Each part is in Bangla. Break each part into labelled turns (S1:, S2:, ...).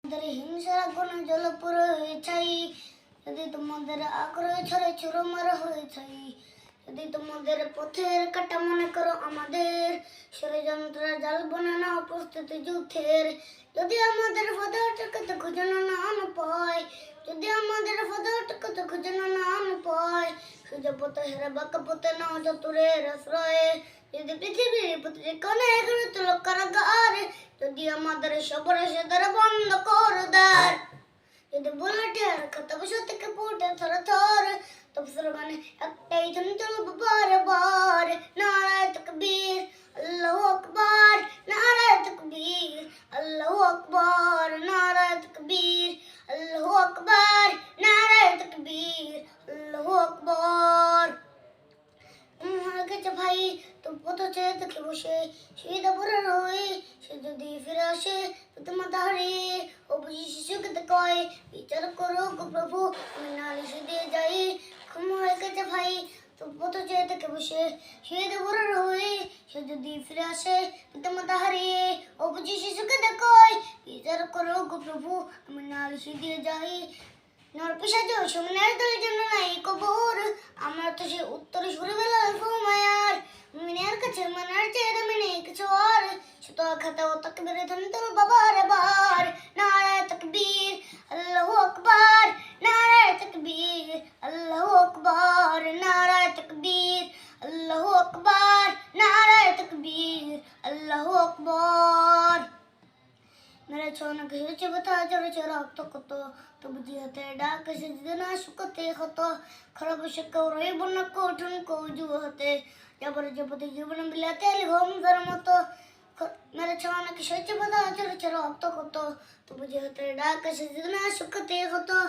S1: তোমাদের হিংসার আগুনে জ্বলপুরে হয়ে ছাই, যদি তোমাদের আগ্রহ ছড়ে চুরমার হয়ে ছাই, যদি তোমাদের পথের কাটা মনে করো আমাদের, ষড়যন্ত্রের জাল বনে না উপস্থিতি যুদ্ধের, যদি আমাদের পথে অটকাতে খুঁজনো না পায়, যদি আমাদের পথে অটকাতে খুঁজনো না পায়, সোজা পথে হেরে বাঁকা পথে নাও চতুরের আশ্রয়ে, যদি পৃথিবীর প্রতিটি কোণে গড়ে তোলো কারাগার, যদি আমাদের সবর সেদার বন্ধ করে দেয়, যদি বুলেটের কথা বসে থেকে ফুটে থর থর, তব স্লোগানে একটাই ধ্বনি চলবে বারে বারে, নারায়ে তাকবীর আল্লাহু আকবার, নারায়ে তাকবীর আল্লাহু আকবার, নারায়ে তাকবীর আল্লাহু আকবার, নারায়ে তাকবীর আল্লাহু আকবার। মারা গেছে ভাই তো পথ চেয়ে থেকে বসে, শহীদ অপরার হয়ে সে যদি ফিরে আসে তোমার হারিয়ে, ও বুঝি শিশুকে কয় বিচার করো গো প্রভু, আমি নালিশ দিয়ে যাই। ক্ষমা হয়ে গেছে ভাই তো পথ চেয়ে থেকে বসে, শহীদ অপরার হয়ে সে যদি ফিরে আসে তোমার হারিয়ে, ও বুঝি শিশুকে কয় বিচার করো গো প্রভু, আমি নালিশ দিয়ে যাই। নরপিশাচ সুমনের দলের জন্য নাই কবর, আমরা তো সে উত্তরে সুরে বেলা ঘুমায়ার, মিনের কাছে মানার চেয়ে দামি নেই কিছু আর, শত খাতা ও তাকবীরে ধ্বনি তোল বাবার বার, নারায়ে তাকবীর আল্লাহু আকবার, নারায়ে তাকবীর আল্লাহু আকবার, নারায়ে তাকবীর আল্লাহু আকবার, নারায়ে তাকবীর আল্লাহু আকবার। मेरा छोना घिरचे बता जरा चरा तो कतो तो बुझियाते डाक से जना सुकते खतो खराब शक्कर रे बन को ठन को जुहते जबर जबते जीवन बिलाते लिहोम धर्मतो मेरा छोना घिरचे बता जरा चरा तो कतो तो बुझियाते डाक से जना सुकते खतो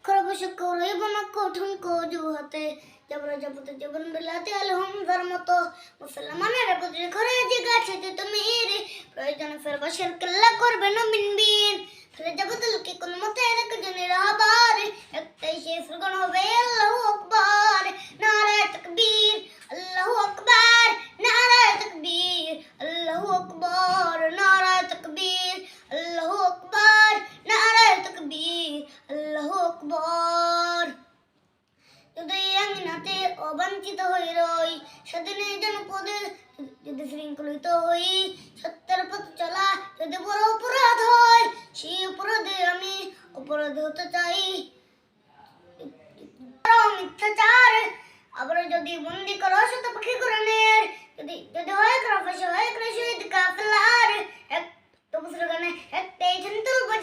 S1: खराब शक्कर रे बन को ठन को जुहते जबर जबते जीवन बिलाते लिहोम धर्मतो मुसलमानेर प्रति घरे जिगाছে তুমি রে প্রয়োজন ফেরবা শিরকাল্লাহ করবে না মিনবিন ফেলে জগৎকে কোন মতে রেখে জেনে রাহবার একটাই সে স্লোগান হবে আল্লাহু আকবার, নারায়ে তাকবীর আল্লাহু আকবার, নারায়ে তাকবীর আল্লাহু আকবার, নারায়ে তাকবীর আল্লাহু আকবার, নারায়ে তাকবীর আল্লাহু আকবার। যদি আঙিনাতে অবাঞ্ছিত হয়ে রই, সেদিনে জনপদে যদি শৃঙ্খলিত হই, সত্যের পথ চলা যদি বড় অপরাধ হয়, সেই অপরাধে আমি অপরাধী হতে চাই। মিথ্যাচার আবার যদি বন্দি করো শত পাখি কোরআনের, যদি যদি হয় ক্রাফাশ হয় ক্রাশিদ